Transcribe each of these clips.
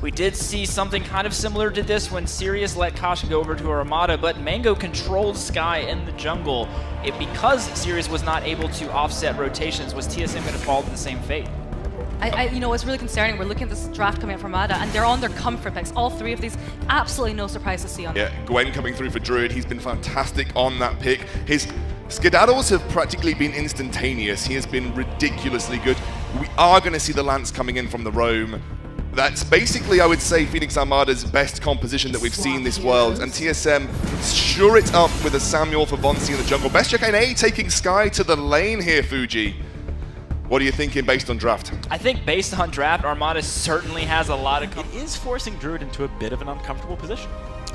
We did see something kind of similar to this when Sirius let Kasha go over to Armada, but Mango controlled Sky in the jungle. Because Sirius was not able to offset rotations, was TSM going to fall to the same fate? You know, it's really concerning. We're looking at this draft coming out from Armada, and they're on their comfort picks. All three of these, absolutely no surprise to see on them. Yeah, Gwen coming through for Druid. He's been fantastic on that pick. His skedaddles have practically been instantaneous. He has been ridiculously good. We are going to see the Lance coming in from the roam. That's basically, I would say, Phoenix Armada's best composition that we've seen this world. And TSM sure it up with a Samuel for Vonsi in the jungle. Best check NA taking Sky to the lane here, Fuji. What are you thinking based on draft? I think based on draft, Armada certainly has a lot of... It is forcing Druid into a bit of an uncomfortable position.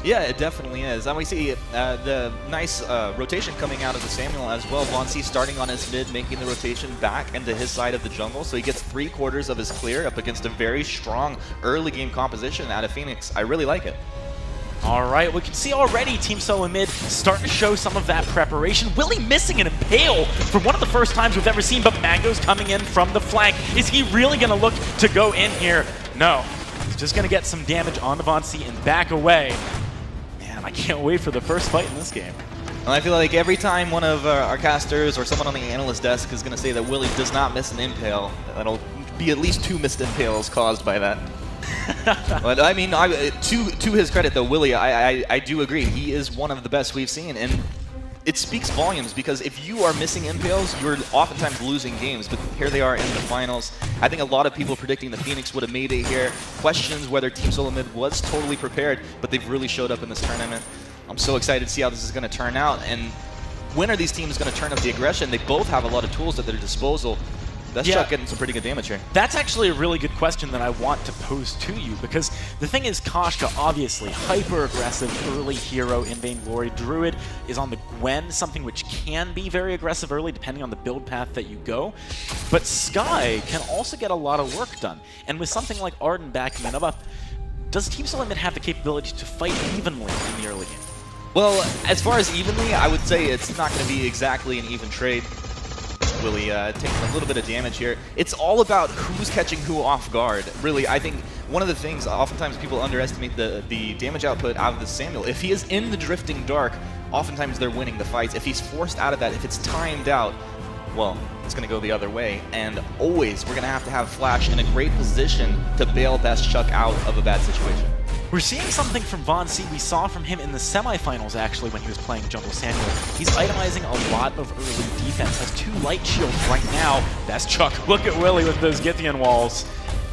Yeah, it definitely is. And we see the nice rotation coming out of the Samuel as well. Vonsi starting on his mid, making the rotation back into his side of the jungle. So he gets 3/4 of his clear up against a very strong early game composition out of Phoenix. I really like it. All right, we can see already Team SoloMid starting to show some of that preparation. Willie missing an Impale for one of the first times we've ever seen, but Mango's coming in from the flank. Is he really going to look to go in here? No. He's just going to get some damage on the Vonsi and back away. Man, I can't wait for the first fight in this game. And I feel like every time one of our casters or someone on the analyst desk is going to say that Willie does not miss an Impale, that'll be at least 2 missed Impales caused by that. But I mean, to his credit though, Willie, I do agree. He is one of the best we've seen, and it speaks volumes because if you are missing Impales, you're oftentimes losing games. But here they are in the finals. I think a lot of people predicting the Phoenix would have made it here. Questions whether Team SoloMid was totally prepared, but they've really showed up in this tournament. I'm so excited to see how this is going to turn out. And when are these teams going to turn up the aggression? They both have a lot of tools at their disposal. That's Chuck getting some pretty good damage here. That's actually a really good question that I want to pose to you, because the thing is, Koshka, obviously, hyper-aggressive early hero in Vainglory. Druid is on the Gwen, something which can be very aggressive early, depending on the build path that you go. But Sky can also get a lot of work done. And with something like Arden backing it up, does Team SoloMid have the capability to fight evenly in the early game? Well, as far as evenly, I would say it's not going to be exactly an even trade. Willie taking a little bit of damage here. It's all about who's catching who off guard. Really, I think one of the things, oftentimes people underestimate the damage output out of the Samuel. If he is in the Drifting Dark, oftentimes they're winning the fights. If he's forced out of that, if it's timed out, well, it's going to go the other way. And always, we're going to have Flash in a great position to bail Best Chuck out of a bad situation. We're seeing something from Vonsi we saw from him in the semifinals, actually, when he was playing Jungle Samuel. He's itemizing a lot of early defense, has 2 light shields right now. That's Chuck. Look at Willie with those Githian walls.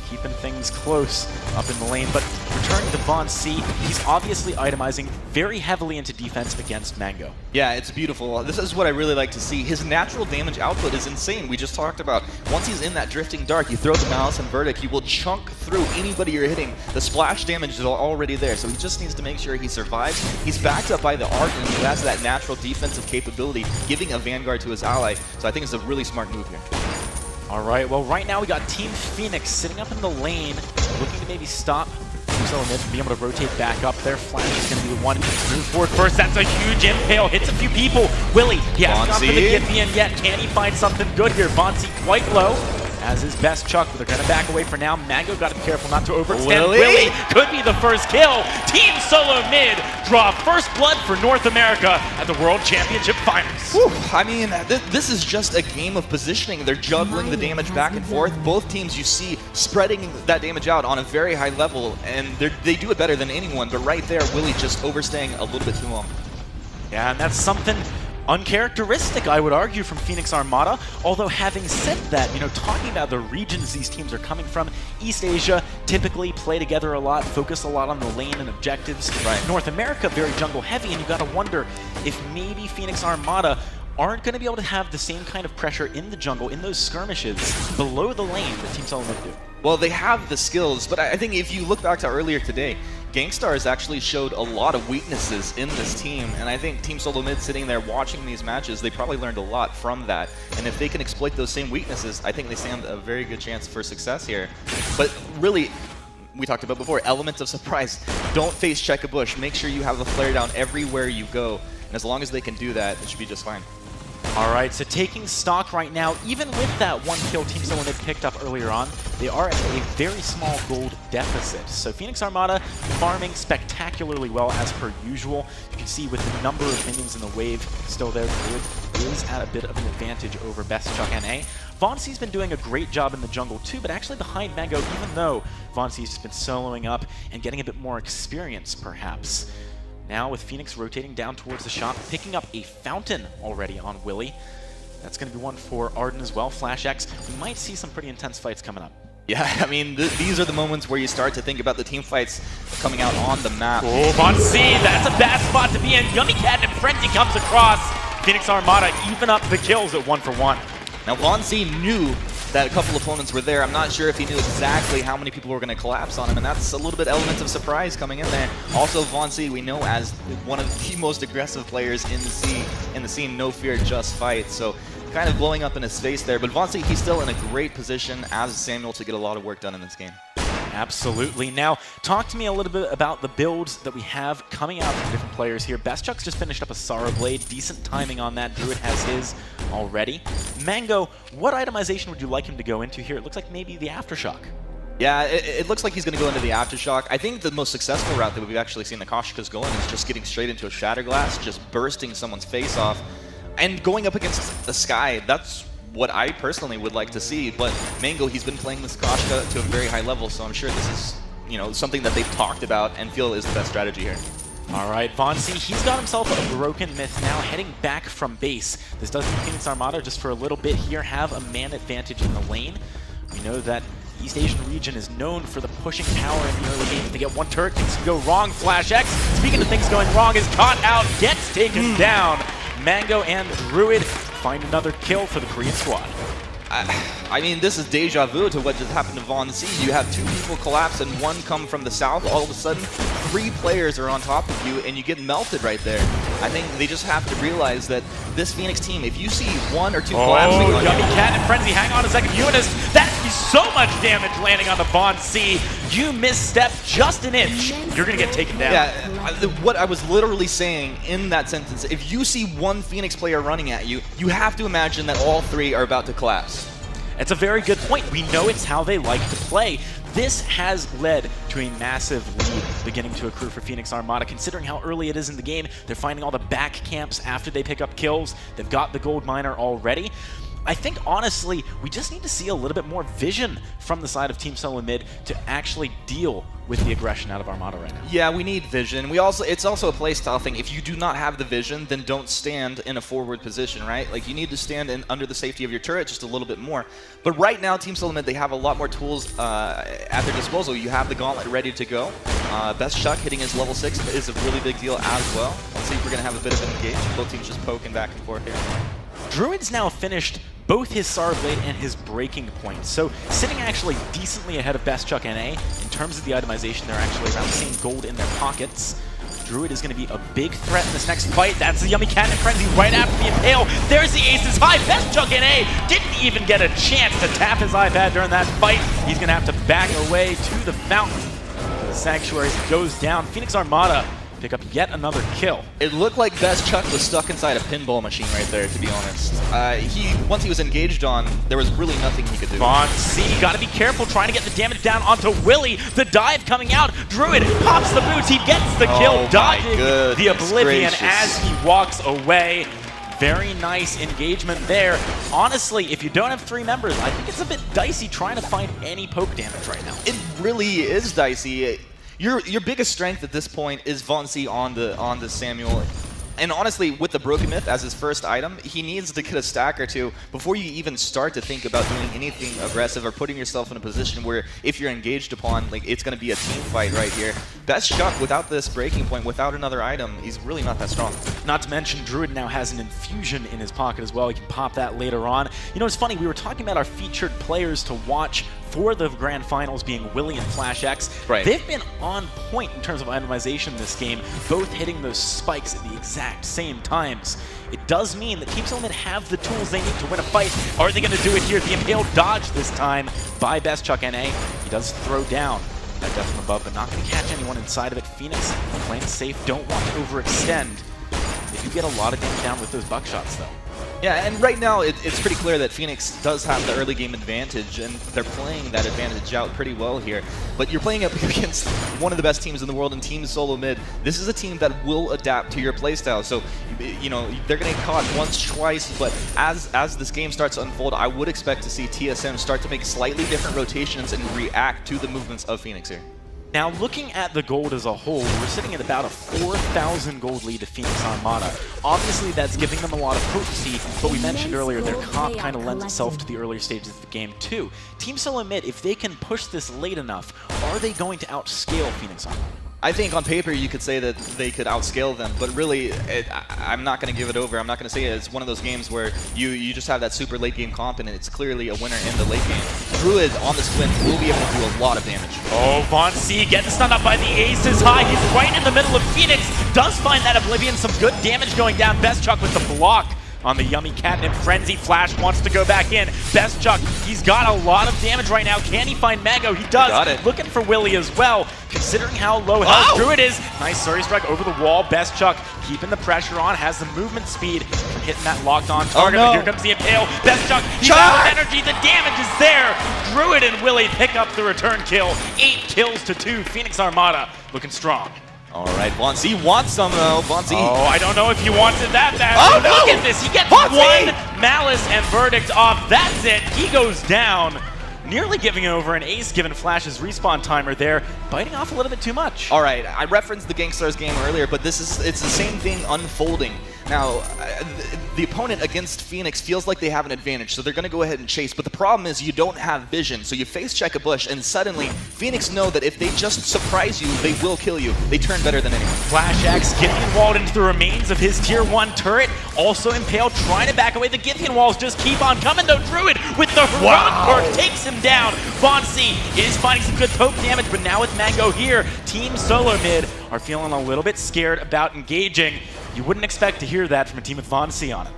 Keeping things close up in the lane, but returning to Vonsi, he's obviously itemizing very heavily into defense against Mango. Yeah, it's beautiful. This is what I really like to see. His natural damage output is insane. We just talked about, once he's in that Drifting Dark, you throw the Malice and Verdict, he will chunk through anybody you're hitting. The splash damage is already there, so he just needs to make sure he survives. He's backed up by the Arden, who has that natural defensive capability, giving a Vanguard to his ally, so I think it's a really smart move here. All right, well, right now we got Team Phoenix sitting up in the lane, looking to maybe stop Team SoloMid from being able to rotate back up. Their Flash is going to be the one to move forward first. That's a huge Impale, hits a few people. Willie, he hasn't gone for the Githian yet. Can he find something good here? Vonsi quite low, as is Best Chuck, but they're going to back away for now. Mango got to be careful not to overextend. Willie could be the first kill. Team SoloMid draw first blood for North America at the World Championship Finals. Whew, I mean, this is just a game of positioning. They're juggling the damage back and forth. Both teams, you see, spreading that damage out on a very high level, and they do it better than anyone, but right there, Willie just overstaying a little bit too long. Yeah, and that's something uncharacteristic, I would argue, from Phoenix Armada. Although having said that, you know, talking about the regions these teams are coming from, East Asia typically play together a lot, focus a lot on the lane and objectives. Right. North America, very jungle heavy, and you got to wonder if maybe Phoenix Armada aren't going to be able to have the same kind of pressure in the jungle, in those skirmishes below the lane that Team SoloMid do. Well, they have the skills, but I think if you look back to earlier today, Gangstars actually showed a lot of weaknesses in this team, and I think Team SoloMid sitting there watching these matches, they probably learned a lot from that. And if they can exploit those same weaknesses, I think they stand a very good chance for success here. But really, we talked about before, elements of surprise. Don't face check a bush. Make sure you have a flare down everywhere you go. And as long as they can do that, it should be just fine. All right, so taking stock right now, even with that one kill Team SoloMid picked up earlier on, they are at a very small gold deficit. So Phoenix Armada farming spectacularly well as per usual. You can see with the number of minions in the wave still there, Druid is at a bit of an advantage over Best Chuck NA. Vainglory's been doing a great job in the jungle too, but actually behind Mango, even though Vainglory's just been soloing up and getting a bit more experience perhaps. Now with Phoenix rotating down towards the shop, picking up a fountain already on Willie. That's going to be one for Arden as well. Flash X, we might see some pretty intense fights coming up. Yeah, I mean, these are the moments where you start to think about the team fights coming out on the map. Oh, Vainglory, that's a bad spot to be in. Yummy Cat and Frenzy comes across. Phoenix Armada even up the kills at 1 for 1. Now, Vainglory knew that a couple opponents were there. I'm not sure if he knew exactly how many people were going to collapse on him, and that's a little bit element of surprise coming in there. Also, Vainglory we know as one of the most aggressive players in the scene, no fear, just fight. So kind of blowing up in his face there, but Vainglory, he's still in a great position as Samuel to get a lot of work done in this game. Absolutely. Now, talk to me a little bit about the builds that we have coming out from different players here. Best Chuck's just finished up a Sara Blade. Decent timing on that. Druid has his already. Mango, what itemization would you like him to go into here? It looks like maybe the Aftershock. Yeah, it looks like he's going to go into the Aftershock. I think the most successful route that we've actually seen the Kashikas go in is just getting straight into a Shatterglass, just bursting someone's face off, and going up against the Sky. That's what I personally would like to see, but Mango, he's been playing this Kashka to a very high level, so I'm sure this is, you know, something that they've talked about and feel is the best strategy here. All right, Vainglory, he's got himself a broken myth now, heading back from base. This does mean Phoenix Armada, just for a little bit here, have a man advantage in the lane. We know that East Asian region is known for the pushing power in the early game. If they get one turret, things can go wrong. Flash X, speaking of things going wrong, is caught out, gets taken down. Mango and Druid find another kill for the Korean squad. I mean, this is deja vu to what just happened to Vainglory. You have two people collapse and one come from the south. All of a sudden, 3 players are on top of you and you get melted right there. I think they just have to realize that this Phoenix team, if you see 1 or 2 collapsing on Yummy you... Cat and Frenzy, hang on a second. Eunice, that's so much damage landing on the Vainglory. You misstep just an inch, you're going to get taken down. Yeah, what I was literally saying in that sentence, if you see 1 Phoenix player running at you, you have to imagine that all 3 are about to collapse. It's a very good point. We know it's how they like to play. This has led to a massive lead beginning to accrue for Phoenix Armada. Considering how early it is in the game, they're finding all the back camps after they pick up kills. They've got the gold miner already. I think, honestly, we just need to see a little bit more vision from the side of Team SoloMid to actually deal with the aggression out of Armada right now. Yeah, we need vision. It's also a playstyle thing. If you do not have the vision, then don't stand in a forward position, right? Like, you need to stand under the safety of your turret just a little bit more. But right now, Team SoloMid, they have a lot more tools at their disposal. You have the Gauntlet ready to go. Best Chuck hitting his level 6 is a really big deal as well. Let's see if we're going to have a bit of an engage. Both teams just poking back and forth here. Druid's now finished both his Sara Blade and his breaking point. So sitting actually decently ahead of Best Chuck NA. In terms of the itemization, they're actually around the same gold in their pockets. Druid is going to be a big threat in this next fight. That's the Yummy Cat and Frenzy right after the Impale. There's the Aces High. Best Chuck NA didn't even get a chance to tap his iPad during that fight. He's going to have to back away to the fountain. The Sanctuary goes down. Phoenix Armada pick up yet another kill. It looked like Best Chuck was stuck inside a pinball machine right there, to be honest. Once he was engaged on, there was really nothing he could do. Vainglory, gotta be careful trying to get the damage down onto Willie. The dive coming out. Druid pops the boots. He gets the kill, dodging the Oblivion as he walks away. Very nice engagement there. Honestly, if you don't have 3 members, I think it's a bit dicey trying to find any poke damage right now. It really is dicey. Your biggest strength at this point is Vainglory on the Samuel. And honestly, with the Broken Myth as his first item, he needs to get a stack or 2 before you even start to think about doing anything aggressive or putting yourself in a position where if you're engaged upon, like, it's going to be a team fight right here. Best Chuck, without this breaking point, without another item, he's really not that strong. Not to mention, Druid now has an infusion in his pocket as well. He can pop that later on. You know, it's funny, we were talking about our featured players to watch for the Grand Finals being Willie and Flash X. Right. They've been on point in terms of itemization this game, both hitting those spikes at the exact same times. It does mean that Team SoloMid have the tools they need to win a fight. Are they going to do it here? The Impale dodge this time by Best Chuck NA. He does throw down that death from above, but not going to catch anyone inside of it. Phoenix playing safe, don't want to overextend. They do get a lot of damage down with those buckshots, though. Yeah, and right now it's pretty clear that Phoenix does have the early game advantage, and they're playing that advantage out pretty well here. But you're playing up against one of the best teams in the world in Team SoloMid. This is a team that will adapt to your playstyle. So, you know, they're going to get caught once, twice, but as this game starts to unfold, I would expect to see TSM start to make slightly different rotations and react to the movements of Phoenix here. Now, looking at the gold as a whole, we're sitting at about a 4,000 gold lead to Phoenix Armada. Obviously, that's giving them a lot of potency, but we mentioned earlier their comp kind of lends itself to the earlier stages of the game, too. Team SoloMid, if they can push this late enough, are they going to outscale Phoenix Armada? I think on paper you could say that they could outscale them, but really, I'm not going to give it over. I'm not going to say it's one of those games where you just have that super late game comp and it's clearly a winner in the late game. Druid on this win will be able to do a lot of damage. Oh, Von C getting stunned up by the aces high. He's right in the middle of Phoenix. Does find that Oblivion, some good damage going down. Best Chuck with the block on the yummy catnip frenzy. Flash wants to go back in. Best Chuck, he's got a lot of damage right now. Can he find Mango? He does. Got it. Looking for Willie as well, considering how low health Druid is. Nice Surrey strike over the wall. Best Chuck keeping the pressure on, has the movement speed from hitting that locked on target. Oh, no. But here comes the Impale. Best Chuck, he's out of energy. The damage is there. Druid and Willie pick up the return kill. 8 kills to 2. Phoenix Armada looking strong. All right, Von C wants some though. Von C. Oh, I don't know if he wants it that bad. Oh, no! Look no. at this. He gets Von C! one Malice and Verdict off. That's it. He goes down. Nearly giving over an ace given Flash's respawn timer there. Biting off a little bit too much. All right, I referenced the Gangstars game earlier, but it's the same thing unfolding. Now, the opponent against Phoenix feels like they have an advantage, so they're going to go ahead and chase. But the problem is you don't have vision, so you face check a bush, and suddenly Phoenix know that if they just surprise you, they will kill you. They turn better than anyone. Flash X, Githian walled into the remains of his tier 1 turret. Also Impaled, trying to back away. The Githian walls just keep on coming, though. Druid with the heroic perk takes him down. Von C is finding some good poke damage, but now with Mango here, Team SoloMid are feeling a little bit scared about engaging. You wouldn't expect to hear that from a team with Von C on it.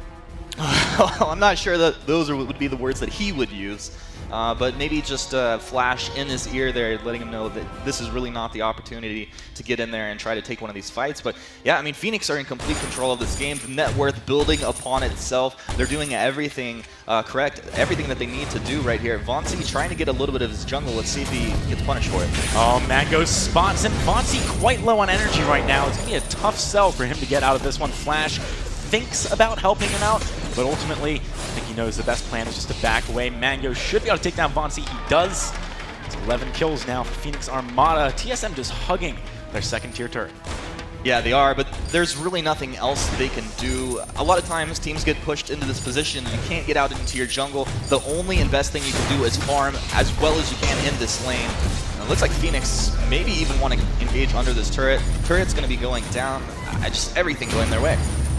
I'm not sure that those would be the words that he would use, but maybe just Flash in his ear there, letting him know that this is really not the opportunity to get in there and try to take one of these fights. But yeah, I mean, Phoenix are in complete control of this game. The net worth building upon itself. They're doing everything correct, everything that they need to do right here. Von C trying to get a little bit of his jungle. Let's see if he gets punished for it. Oh, Mango spots him. Von C quite low on energy right now. It's going to be a tough sell for him to get out of this one. Flash thinks about helping him out, but ultimately, I think he knows the best plan is just to back away. Mango should be able to take down Von C. He does. It's 11 kills now for Phoenix Armada. TSM just hugging their second tier turret. Yeah, they are, but there's really nothing else they can do. A lot of times, teams get pushed into this position. You can't get out into your jungle. The only and best thing you can do is farm as well as you can in this lane. And it looks like Phoenix maybe even want to engage under this turret. Turret's going to be going down. Just everything going their way.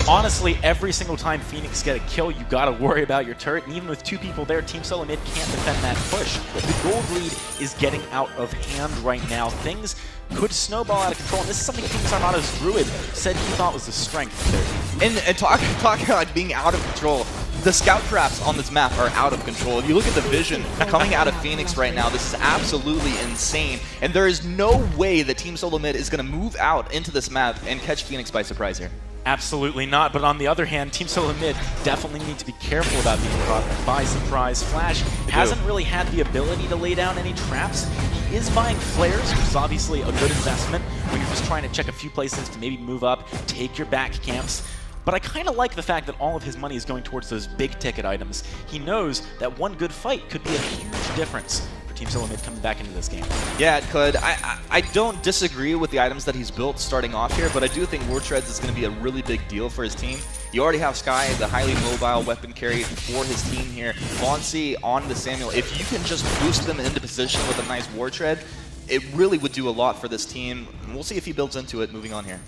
Honestly, every single time Phoenix get a kill, you gotta worry about your turret, and even with 2 people there, Team SoloMid can't defend that push. The gold lead is getting out of hand right now. Things could snowball out of control, and this is something Phoenix Armada's Druid said he thought was the strength of their team. And talk about being out of control. The scout traps on this map are out of control. If you look at the vision coming out of Phoenix right now, this is absolutely insane. And there is no way that Team SoloMid is going to move out into this map and catch Phoenix by surprise here. Absolutely not, but on the other hand, Team SoloMid definitely need to be careful about being caught by surprise. Flash hasn't really had the ability to lay down any traps. He is buying flares, which is obviously a good investment when you're just trying to check a few places to maybe move up, take your back camps. But I kind of like the fact that all of his money is going towards those big ticket items. He knows that one good fight could be a huge difference for Team SoloMid coming back into this game. Yeah, it could. I don't disagree with the items that he's built starting off here, but I do think War Treads is going to be a really big deal for his team. You already have Sky, the highly mobile weapon carry for his team here. Von C on the Samuel. If you can just boost them into position with a nice War Tread, it really would do a lot for this team. And we'll see if he builds into it moving on here.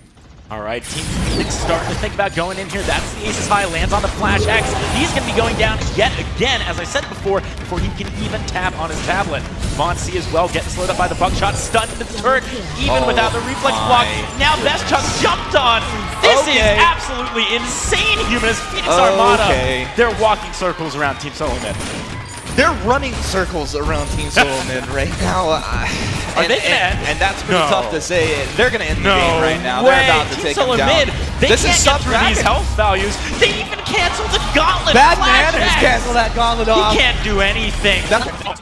All right, Team Phoenix starting to think about going in here. That's the aces high, lands on the Flash X. He's going to be going down yet again, as I said before he can even tap on his tablet. Von C as well, getting slowed up by the buckshot, stunned into the turret, even without the reflex block. Now Best Chuck jumped on. This is absolutely insane, Humanist. Phoenix Armada, they're walking circles around Team SoloMid. They're running circles around Team SoloMid right now. Are they gonna end? And that's pretty tough to say. They're going to end the game right now. Way. They're about to Team take them SoloMid down. They This can't is get through these Sub-Dragon. health values. They even canceled the gauntlet. Bad Flash man has X. canceled that gauntlet off. He can't do anything. That's